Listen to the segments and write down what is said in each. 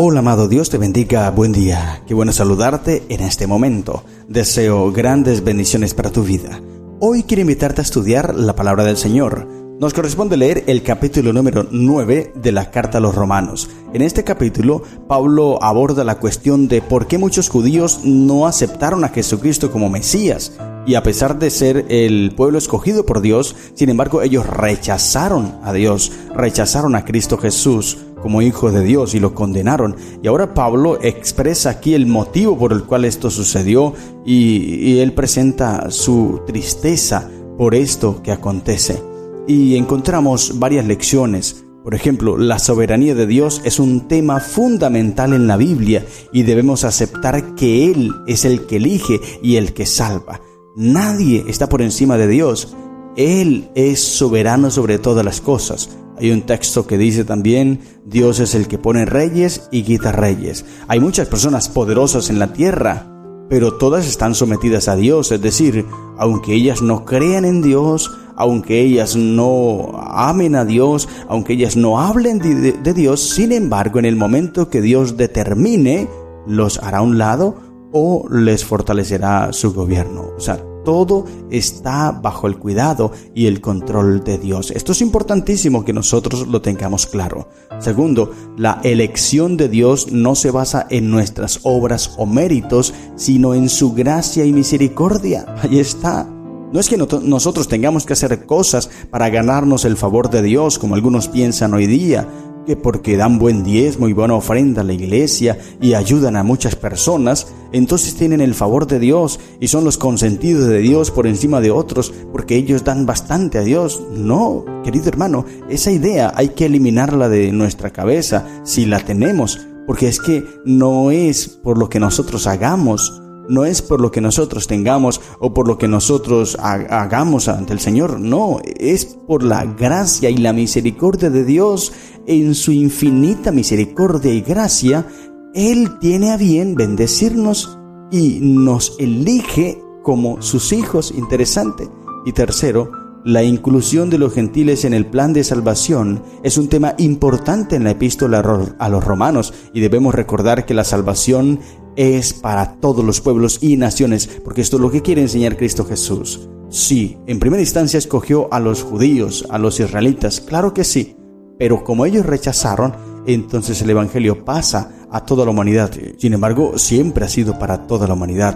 Hola amado, Dios te bendiga, buen día. Qué bueno saludarte en este momento. Deseo grandes bendiciones para tu vida. Hoy quiero invitarte a estudiar la palabra del Señor. Nos corresponde leer el capítulo número 9 de la carta a los Romanos. En este capítulo, Pablo aborda la cuestión de por qué muchos judíos no aceptaron a Jesucristo como Mesías. Y a pesar de ser el pueblo escogido por Dios, sin embargo ellos rechazaron a Dios, rechazaron a Cristo Jesús como Hijo de Dios y lo condenaron. Y ahora Pablo expresa aquí el motivo por el cual esto sucedió y él presenta su tristeza por esto que acontece. Y encontramos varias lecciones. Por ejemplo, la soberanía de Dios es un tema fundamental en la Biblia y debemos aceptar que Él es el que elige y el que salva. Nadie está por encima de Dios. Él es soberano sobre todas las cosas. Hay un texto que dice también, Dios es el que pone reyes y quita reyes. Hay muchas personas poderosas en la tierra, pero todas están sometidas a Dios. Es decir, aunque ellas no crean en Dios, aunque ellas no amen a Dios, aunque ellas no hablen de Dios, sin embargo, en el momento que Dios determine, los hará a un lado o les fortalecerá su gobierno. O sea, todo está bajo el cuidado y el control de Dios. Esto es importantísimo que nosotros lo tengamos claro. Segundo, la elección de Dios no se basa en nuestras obras o méritos, sino en su gracia y misericordia. Ahí está. No es que nosotros tengamos que hacer cosas para ganarnos el favor de Dios, como algunos piensan hoy día, que porque dan buen diezmo y buena ofrenda a la iglesia y ayudan a muchas personas, entonces tienen el favor de Dios y son los consentidos de Dios por encima de otros porque ellos dan bastante a Dios. No, querido hermano, esa idea hay que eliminarla de nuestra cabeza si la tenemos, porque es que no es por lo que nosotros hagamos, no es por lo que nosotros tengamos o por lo que nosotros hagamos ante el Señor. No, es por la gracia y la misericordia de Dios. En su infinita misericordia y gracia, Él tiene a bien bendecirnos y nos elige como sus hijos. Interesante. Y tercero, la inclusión de los gentiles en el plan de salvación es un tema importante en la epístola a los Romanos, y debemos recordar que la salvación es para todos los pueblos y naciones, porque esto es lo que quiere enseñar Cristo Jesús. Sí, en primera instancia escogió a los judíos, a los israelitas, claro que sí, pero como ellos rechazaron, entonces el evangelio pasa a toda la humanidad. Sin embargo, siempre ha sido para toda la humanidad.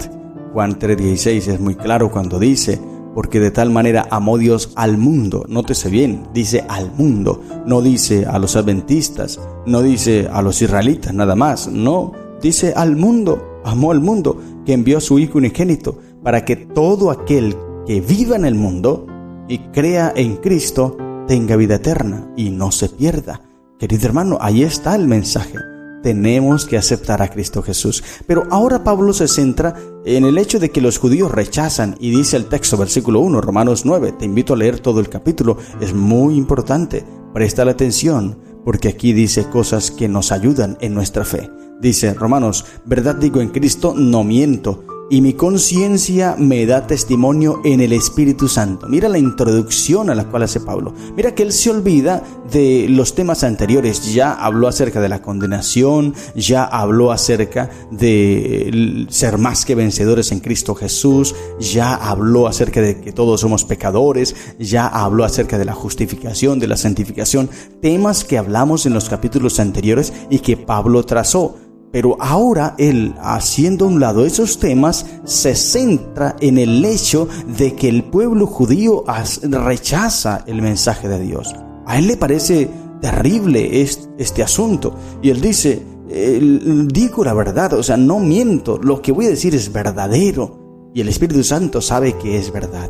Juan 3:16 es muy claro cuando dice, porque de tal manera amó Dios al mundo. Nótese bien, dice al mundo, no dice a los adventistas, no dice a los israelitas nada más, no, dice al mundo, amó al mundo, que envió a su Hijo unigénito, para que todo aquel que viva en el mundo y crea en Cristo tenga vida eterna y no se pierda. Querido hermano, ahí está el mensaje. Tenemos que aceptar a Cristo Jesús. Pero ahora Pablo se centra en el hecho de que los judíos rechazan, y dice el texto, versículo 1, Romanos 9. Te invito a leer todo el capítulo, es muy importante. Presta la atención, porque aquí dice cosas que nos ayudan en nuestra fe. Dice Romanos, verdad digo en Cristo, no miento, y mi conciencia me da testimonio en el Espíritu Santo. Mira la introducción a la cual hace Pablo. Mira que él se olvida de los temas anteriores. Ya habló acerca de la condenación, ya habló acerca de ser más que vencedores en Cristo Jesús, ya habló acerca de que todos somos pecadores, ya habló acerca de la justificación, de la santificación, temas que hablamos en los capítulos anteriores y que Pablo trazó. Pero ahora él, haciendo a un lado esos temas, se centra en el hecho de que el pueblo judío rechaza el mensaje de Dios. A él le parece terrible este asunto. Y él dice, digo la verdad, o sea, no miento, lo que voy a decir es verdadero. Y el Espíritu Santo sabe que es verdad.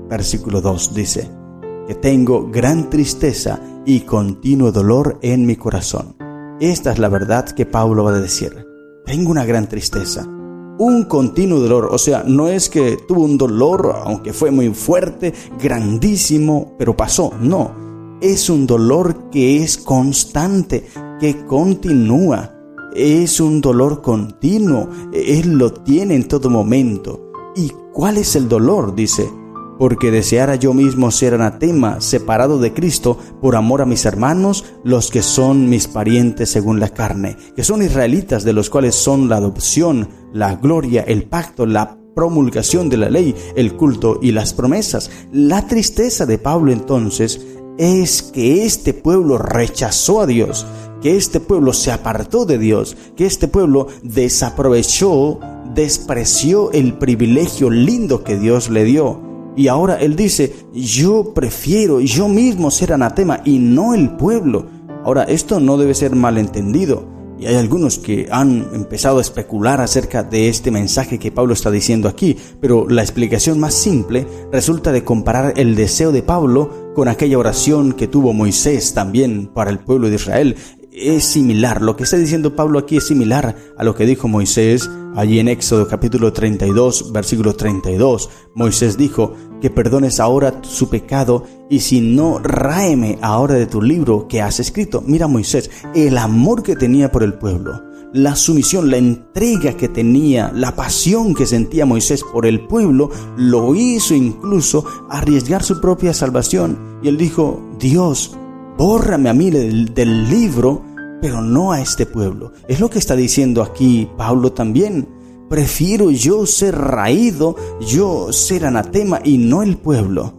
Versículo 2 dice, que tengo gran tristeza y continuo dolor en mi corazón. Esta es la verdad que Pablo va a decir. Tengo una gran tristeza, un continuo dolor. O sea, no es que tuvo un dolor, aunque fue muy fuerte, grandísimo, pero pasó. No, es un dolor que es constante, que continúa. Es un dolor continuo. Él lo tiene en todo momento. ¿Y cuál es el dolor? Dice, porque deseara yo mismo ser anatema, separado de Cristo, por amor a mis hermanos, los que son mis parientes según la carne, que son israelitas, de los cuales son la adopción, la gloria, el pacto, la promulgación de la ley, el culto y las promesas. La tristeza de Pablo entonces es que este pueblo rechazó a Dios, que este pueblo se apartó de Dios, que este pueblo despreció el privilegio lindo que Dios le dio. Y ahora él dice, yo prefiero yo mismo ser anatema y no el pueblo. Ahora, esto no debe ser malentendido. Y hay algunos que han empezado a especular acerca de este mensaje que Pablo está diciendo aquí, pero la explicación más simple resulta de comparar el deseo de Pablo con aquella oración que tuvo Moisés también para el pueblo de Israel. Es similar, lo que está diciendo Pablo aquí es similar a lo que dijo Moisés allí en Éxodo capítulo 32, versículo 32. Moisés dijo, que perdones ahora su pecado, y si no, ráeme ahora de tu libro que has escrito. Mira Moisés, el amor que tenía por el pueblo, la sumisión, la entrega que tenía, la pasión que sentía Moisés por el pueblo, lo hizo incluso arriesgar su propia salvación. Y él dijo, Dios, bórrame a mí del libro, pero no a este pueblo. Es lo que está diciendo aquí Pablo también. Prefiero yo ser raído, yo ser anatema y no el pueblo.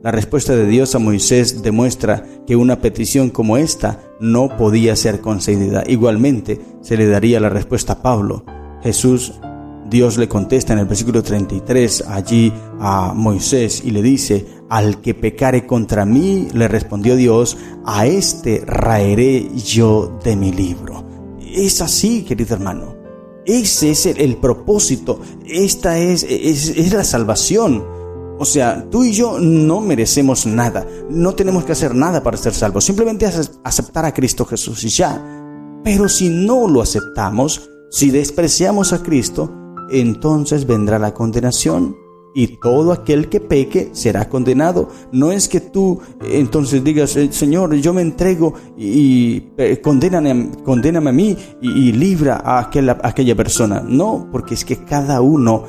La respuesta de Dios a Moisés demuestra que una petición como esta no podía ser concedida. Igualmente se le daría la respuesta a Pablo. Dios le contesta en el versículo 33 allí a Moisés y le dice, al que pecare contra mí, le respondió Dios, a este raeré yo de mi libro. Es así, querido hermano. Ese es el propósito. Esta es la salvación. O sea, tú y yo no merecemos nada. No tenemos que hacer nada para ser salvos. Simplemente aceptar a Cristo Jesús y ya. Pero si no lo aceptamos, si despreciamos a Cristo, entonces vendrá la condenación. Y todo aquel que peque será condenado. No es que tú entonces digas, Señor, yo me entrego y condéname a mí y libra a aquella persona. No, porque es que cada uno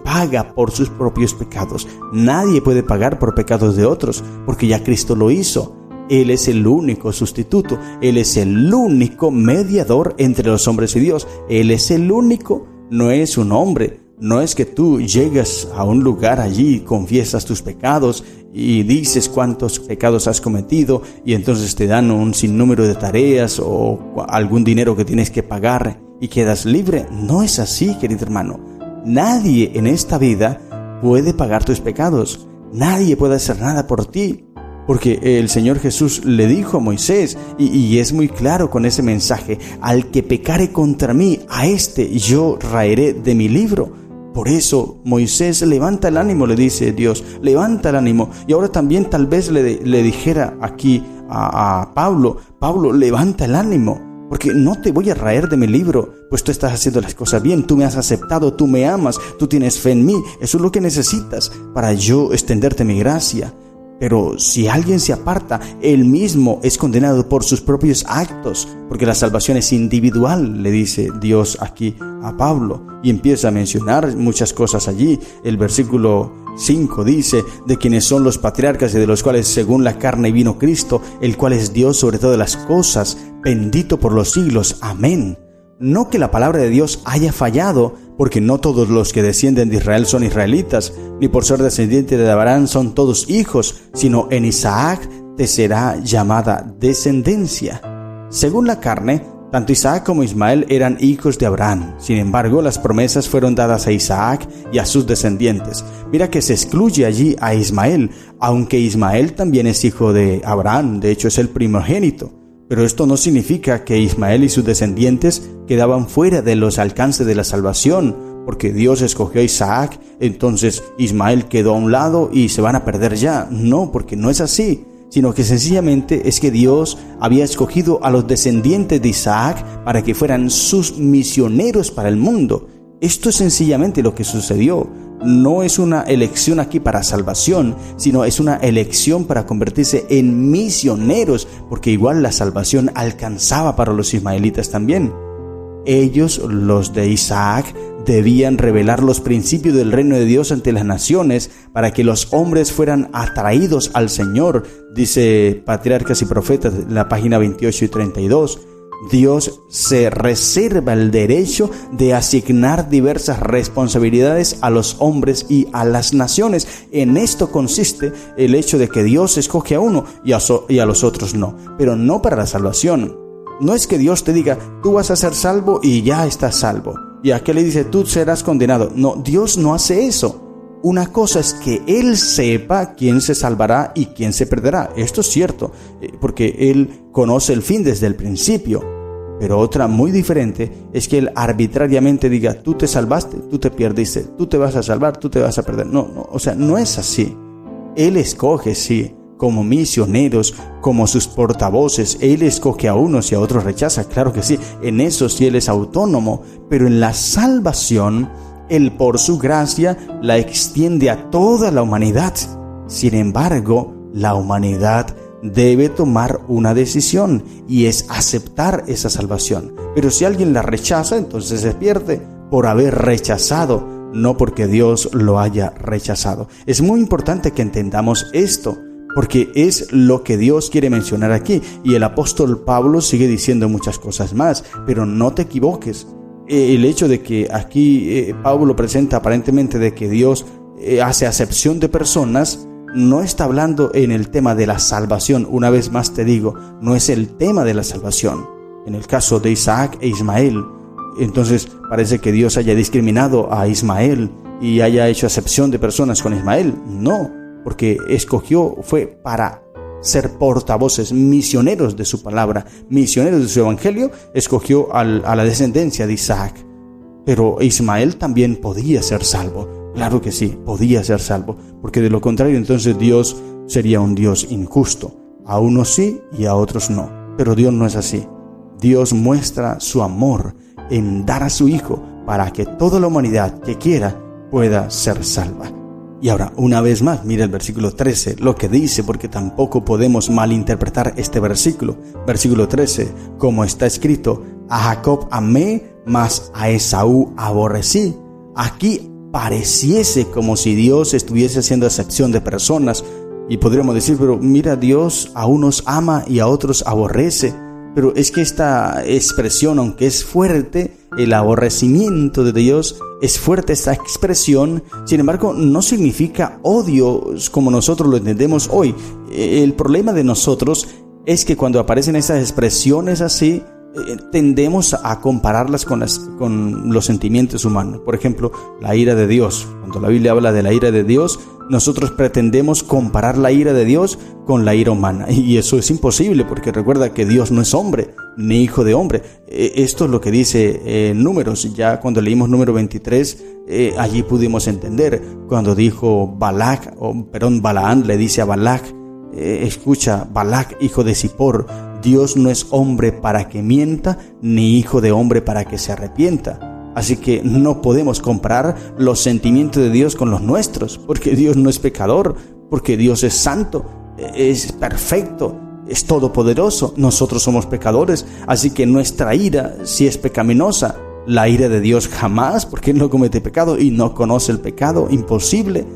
paga por sus propios pecados. Nadie puede pagar por pecados de otros, porque ya Cristo lo hizo. Él es el único sustituto. Él es el único mediador entre los hombres y Dios. Él es el único, no es un hombre. No es que tú llegas a un lugar allí, confiesas tus pecados y dices cuántos pecados has cometido y entonces te dan un sinnúmero de tareas o algún dinero que tienes que pagar y quedas libre. No es así, querido hermano. Nadie en esta vida puede pagar tus pecados. Nadie puede hacer nada por ti. Porque el Señor Jesús le dijo a Moisés, y es muy claro con ese mensaje, al que pecare contra mí, a este yo raeré de mi libro. Por eso Moisés levanta el ánimo, le dice Dios, levanta el ánimo. Y ahora también tal vez le dijera aquí a Pablo, levanta el ánimo, porque no te voy a raer de mi libro, pues tú estás haciendo las cosas bien, tú me has aceptado, tú me amas, tú tienes fe en mí, eso es lo que necesitas para yo extenderte mi gracia. Pero si alguien se aparta, él mismo es condenado por sus propios actos, porque la salvación es individual, le dice Dios aquí a Pablo. Y empieza a mencionar muchas cosas allí. El versículo 5 dice, de quienes son los patriarcas y de los cuales según la carne vino Cristo, el cual es Dios sobre todas las cosas, bendito por los siglos. Amén. No que la palabra de Dios haya fallado, porque no todos los que descienden de Israel son israelitas, ni por ser descendiente de Abraham son todos hijos, sino en Isaac te será llamada descendencia. Según la carne, tanto Isaac como Ismael eran hijos de Abraham. Sin embargo, las promesas fueron dadas a Isaac y a sus descendientes. Mira que se excluye allí a Ismael, aunque Ismael también es hijo de Abraham, de hecho es el primogénito. Pero esto no significa que Ismael y sus descendientes quedaban fuera de los alcances de la salvación, porque Dios escogió a Isaac, entonces Ismael quedó a un lado y se van a perder ya. No, porque no es así, sino que sencillamente es que Dios había escogido a los descendientes de Isaac para que fueran sus misioneros para el mundo. Esto es sencillamente lo que sucedió. No es una elección aquí para salvación, sino es una elección para convertirse en misioneros, porque igual la salvación alcanzaba para los ismaelitas también. Ellos, los de Isaac, debían revelar los principios del reino de Dios ante las naciones para que los hombres fueran atraídos al Señor, dice Patriarcas y Profetas en la página 28 y 32. Dios se reserva el derecho de asignar diversas responsabilidades a los hombres y a las naciones. En esto consiste el hecho de que Dios escoge a uno y a los otros no, pero no para la salvación. No es que Dios te diga, tú vas a ser salvo y ya estás salvo. Y aquel le dice, tú serás condenado. No, Dios no hace eso. Una cosa es que Él sepa quién se salvará y quién se perderá. Esto es cierto, porque Él conoce el fin desde el principio. Pero otra muy diferente es que Él arbitrariamente diga, tú te salvaste, tú te perdiste, tú te vas a salvar, tú te vas a perder. No, o sea, no es así. Él escoge, sí, como misioneros, como sus portavoces. Él escoge a unos y a otros rechaza, claro que sí. En eso sí Él es autónomo, pero en la salvación, Él por su gracia la extiende a toda la humanidad. Sin embargo, la humanidad debe tomar una decisión y es aceptar esa salvación. Pero si alguien la rechaza, entonces se pierde por haber rechazado, no porque Dios lo haya rechazado. Es muy importante que entendamos esto, porque es lo que Dios quiere mencionar aquí. Y el apóstol Pablo sigue diciendo muchas cosas más, pero no te equivoques. El hecho de que aquí Pablo presenta aparentemente de que Dios hace acepción de personas, no está hablando en el tema de la salvación. Una vez más te digo, no es el tema de la salvación. En el caso de Isaac e Ismael, entonces parece que Dios haya discriminado a Ismael y haya hecho acepción de personas con Ismael. No, porque fue para ser portavoces, misioneros de su palabra, misioneros de su evangelio. Escogió a la descendencia de Isaac. Pero Ismael también podía ser salvo. Claro que sí, podía ser salvo, porque de lo contrario entonces Dios sería un Dios injusto. A unos sí y a otros no. Pero Dios no es así. Dios muestra su amor en dar a su Hijo para que toda la humanidad que quiera pueda ser salva. Y ahora, una vez más, mira el versículo 13, lo que dice, porque tampoco podemos malinterpretar este versículo. Versículo 13, como está escrito, a Jacob amé, mas a Esaú aborrecí. Aquí pareciese como si Dios estuviese haciendo acepción de personas, y podríamos decir, pero mira, Dios a unos ama y a otros aborrece. Pero es que esta expresión, aunque es fuerte, el aborrecimiento de Dios es fuerte, esta expresión, sin embargo no significa odio como nosotros lo entendemos hoy. El problema de nosotros es que cuando aparecen estas expresiones así, tendemos a compararlas con los sentimientos humanos. Por ejemplo, la ira de Dios. Cuando la Biblia habla de la ira de Dios, nosotros pretendemos comparar la ira de Dios con la ira humana. Y eso es imposible, porque recuerda que Dios no es hombre, ni hijo de hombre. Esto es lo que dice Números. Ya cuando leímos número 23, allí pudimos entender. Cuando dijo Balaán le dice a Balac, escucha, Balac, hijo de Zippor, Dios no es hombre para que mienta, ni hijo de hombre para que se arrepienta. Así que no podemos comparar los sentimientos de Dios con los nuestros, porque Dios no es pecador, porque Dios es santo, es perfecto, es todopoderoso. Nosotros somos pecadores, así que nuestra ira sí es pecaminosa. La ira de Dios jamás, porque Él no comete pecado y no conoce el pecado, imposible.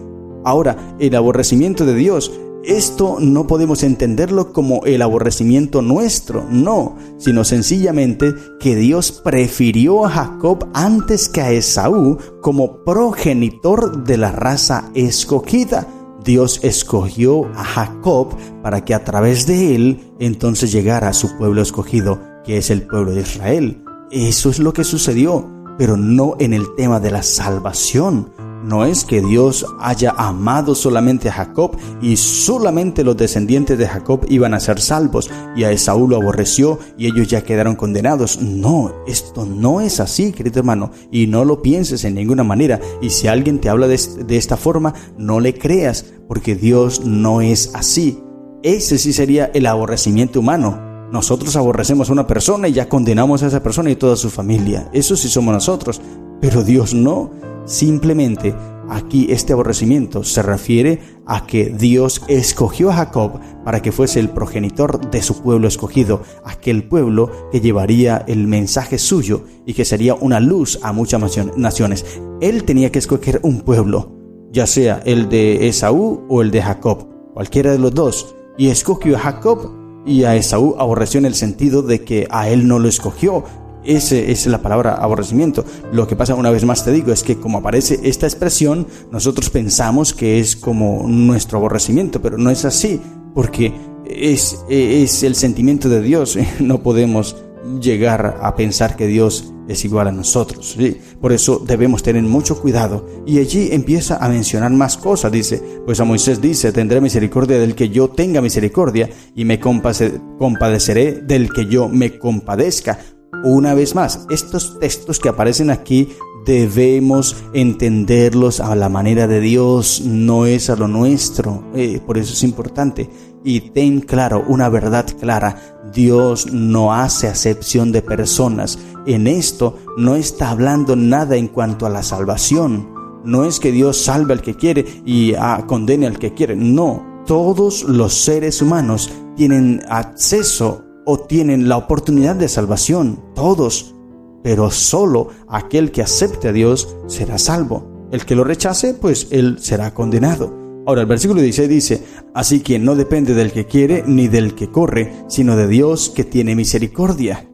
Ahora, el aborrecimiento de Dios, esto no podemos entenderlo como el aborrecimiento nuestro, no, sino sencillamente que Dios prefirió a Jacob antes que a Esaú como progenitor de la raza escogida. Dios escogió a Jacob para que a través de él entonces llegara a su pueblo escogido, que es el pueblo de Israel. Eso es lo que sucedió, pero no en el tema de la salvación. No es que Dios haya amado solamente a Jacob y solamente los descendientes de Jacob iban a ser salvos y a Esaú lo aborreció y ellos ya quedaron condenados. No, esto no es así, querido hermano, y no lo pienses en ninguna manera. Y si alguien te habla de esta forma, no le creas, porque Dios no es así. Ese sí sería el aborrecimiento humano. Nosotros aborrecemos a una persona y ya condenamos a esa persona y toda su familia. Eso sí somos nosotros. pero Dios no. Simplemente aquí este aborrecimiento se refiere a que Dios escogió a Jacob para que fuese el progenitor de su pueblo escogido, aquel pueblo que llevaría el mensaje suyo y que sería una luz a muchas naciones. Él tenía que escoger un pueblo, ya sea el de Esaú o el de Jacob, cualquiera de los dos, y escogió a Jacob, y a Esaú aborreció en el sentido de que a él no lo escogió. Esa es la palabra aborrecimiento. Lo que pasa, una vez más te digo, es que como aparece esta expresión, nosotros pensamos que es como nuestro aborrecimiento, pero no es así, porque es el sentimiento de Dios. No podemos llegar a pensar que Dios es igual a nosotros, ¿sí? Por eso debemos tener mucho cuidado. Y allí empieza a mencionar más cosas. Dice, pues a Moisés dice, tendré misericordia del que yo tenga misericordia, y me compadeceré del que yo me compadezca. Una vez más, estos textos que aparecen aquí debemos entenderlos a la manera de Dios, no es a lo nuestro. Por eso es importante. Y ten claro, una verdad clara: Dios no hace acepción de personas. En esto no está hablando nada en cuanto a la salvación. No es que Dios salve al que quiere y condene al que quiere. No, todos los seres humanos tienen acceso o tienen la oportunidad de salvación, todos, pero solo aquel que acepte a Dios será salvo. El que lo rechace, pues él será condenado. Ahora el versículo 16 dice, así que no depende del que quiere ni del que corre, sino de Dios que tiene misericordia.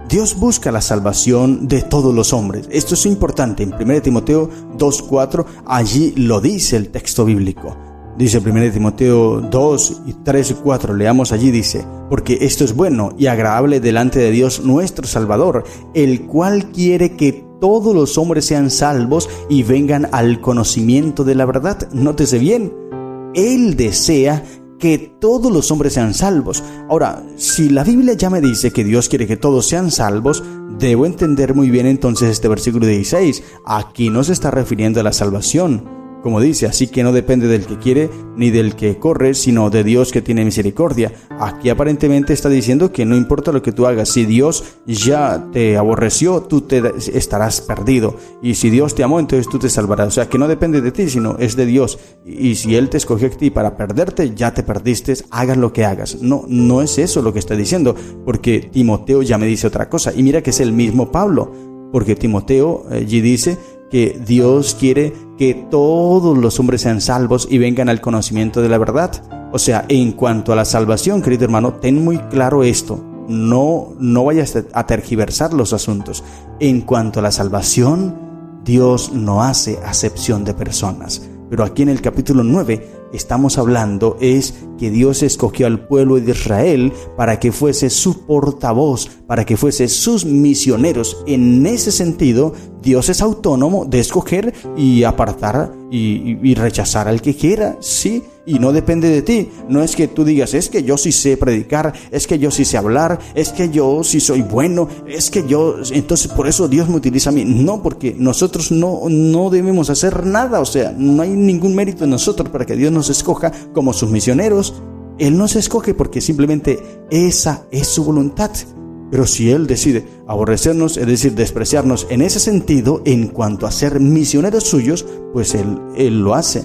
Dios busca la salvación de todos los hombres. Esto es importante. En 1 Timoteo 2:4, allí lo dice el texto bíblico. Dice 1 Timoteo 2, 3 y 4, leamos allí, dice, porque esto es bueno y agradable delante de Dios nuestro Salvador, el cual quiere que todos los hombres sean salvos y vengan al conocimiento de la verdad. Nótese bien, Él desea que todos los hombres sean salvos. Ahora, si la Biblia ya me dice que Dios quiere que todos sean salvos, debo entender muy bien entonces este versículo 16. Aquí no se está refiriendo a la salvación. Como dice, así que no depende del que quiere ni del que corre, sino de Dios que tiene misericordia. Aquí aparentemente está diciendo que no importa lo que tú hagas, si Dios ya te aborreció, tú estarás perdido. Y si Dios te amó, entonces tú te salvarás. O sea, que no depende de ti, sino es de Dios. Y si Él te escogió a ti para perderte, ya te perdiste, hagas lo que hagas. No es eso lo que está diciendo, porque Timoteo ya me dice otra cosa. Y mira que es el mismo Pablo, porque Timoteo allí dice que Dios quiere que todos los hombres sean salvos y vengan al conocimiento de la verdad. O sea, en cuanto a la salvación, querido hermano, ten muy claro esto. No vayas a tergiversar los asuntos. En cuanto a la salvación, Dios no hace acepción de personas. Pero aquí en el capítulo 9 estamos hablando es que Dios escogió al pueblo de Israel para que fuese su portavoz, para que fuese sus misioneros. En ese sentido, Dios es autónomo de escoger y apartar y rechazar al que quiera, sí, y no depende de ti. No es que tú digas, es que yo sí sé predicar, es que yo sí sé hablar, es que yo sí soy bueno, es que yo, entonces por eso Dios me utiliza a mí. No, porque nosotros no debemos hacer nada, o sea, no hay ningún mérito en nosotros para que Dios nos escoja como sus misioneros. Él nos escoge porque simplemente esa es su voluntad. Pero si Él decide aborrecernos, es decir, despreciarnos en ese sentido, en cuanto a ser misioneros suyos, pues Él lo hace.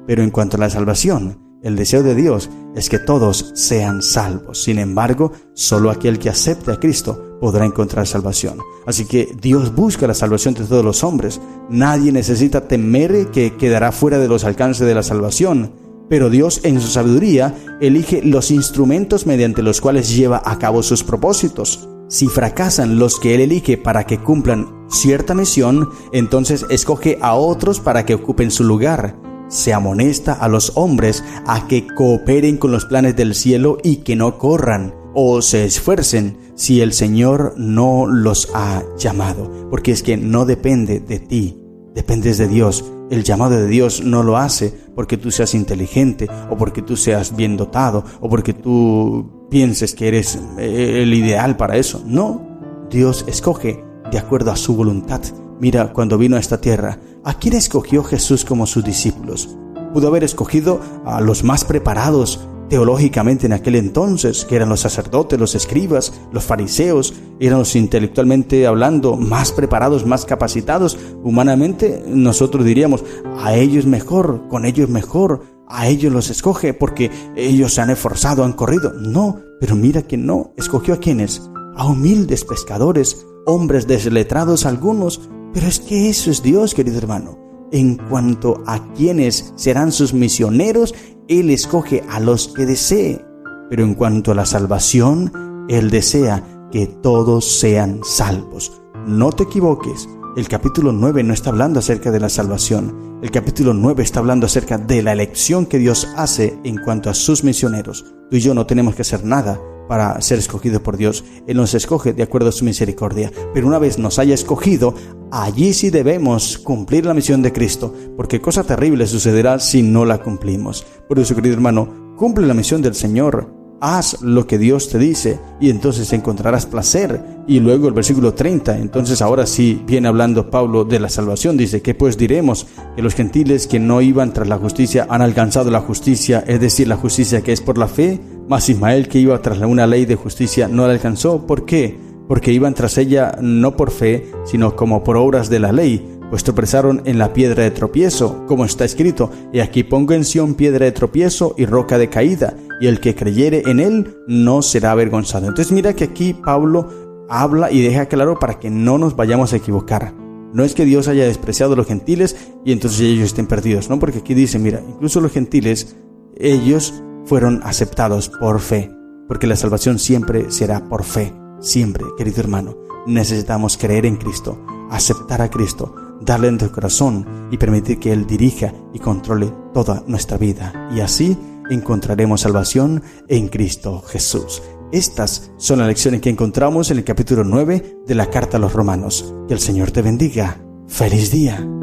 Pero en cuanto a la salvación, el deseo de Dios es que todos sean salvos. Sin embargo, solo aquel que acepte a Cristo podrá encontrar salvación. Así que Dios busca la salvación de todos los hombres. Nadie necesita temer que quedará fuera de los alcances de la salvación. Pero Dios, en su sabiduría, elige los instrumentos mediante los cuales lleva a cabo sus propósitos. Si fracasan los que Él elige para que cumplan cierta misión, entonces escoge a otros para que ocupen su lugar. Se amonesta a los hombres a que cooperen con los planes del cielo y que no corran o se esfuercen si el Señor no los ha llamado. Porque es que no depende de ti, dependes de Dios. El llamado de Dios no lo hace porque tú seas inteligente o porque tú seas bien dotado o porque tú pienses que eres el ideal para eso. No, Dios escoge de acuerdo a su voluntad. Mira, cuando vino a esta tierra, ¿a quién escogió Jesús como sus discípulos? Pudo haber escogido a los más preparados teológicamente en aquel entonces, que eran los sacerdotes, los escribas, los fariseos, eran los intelectualmente hablando más preparados, más capacitados. Humanamente nosotros diríamos, a ellos mejor, con ellos mejor, a ellos los escoge porque ellos se han esforzado, han corrido. No, pero mira que no, escogió a quienes, a humildes pescadores, hombres desletrados algunos, pero es que eso es Dios, querido hermano. En cuanto a quienes serán sus misioneros, Él escoge a los que desee. Pero en cuanto a la salvación, Él desea que todos sean salvos. No te equivoques, el capítulo 9 no está hablando acerca de la salvación. El capítulo 9 está hablando acerca de la elección que Dios hace en cuanto a sus misioneros. Tú y yo no tenemos que hacer nada para ser escogidos por Dios. Él nos escoge de acuerdo a su misericordia. Pero una vez nos haya escogido, allí sí debemos cumplir la misión de Cristo, porque cosa terrible sucederá si no la cumplimos. Por eso, querido hermano, cumple la misión del Señor. Haz lo que Dios te dice y entonces encontrarás placer. Y luego el versículo 30, entonces ahora sí viene hablando Pablo de la salvación. Dice, ¿qué pues diremos? Que los gentiles que no iban tras la justicia han alcanzado la justicia, es decir, la justicia que es por la fe. Mas Ismael, que iba tras una ley de justicia, no la alcanzó. ¿Por qué? Porque iban tras ella no por fe, sino como por obras de la ley, pues tropezaron en la piedra de tropiezo, como está escrito, y aquí pongo en Sión piedra de tropiezo y roca de caída, y el que creyere en él no será avergonzado. Entonces mira que aquí Pablo habla y deja claro para que no nos vayamos a equivocar. No es que Dios haya despreciado a los gentiles y entonces ellos estén perdidos, no, porque aquí dice, mira, incluso los gentiles, ellos fueron aceptados por fe, porque la salvación siempre será por fe, siempre, querido hermano. Necesitamos creer en Cristo, aceptar a Cristo, darle en tu corazón y permitir que Él dirija y controle toda nuestra vida. Y así encontraremos salvación en Cristo Jesús. Estas son las lecciones que encontramos en el capítulo 9 de la Carta a los Romanos. Que el Señor te bendiga. ¡Feliz día!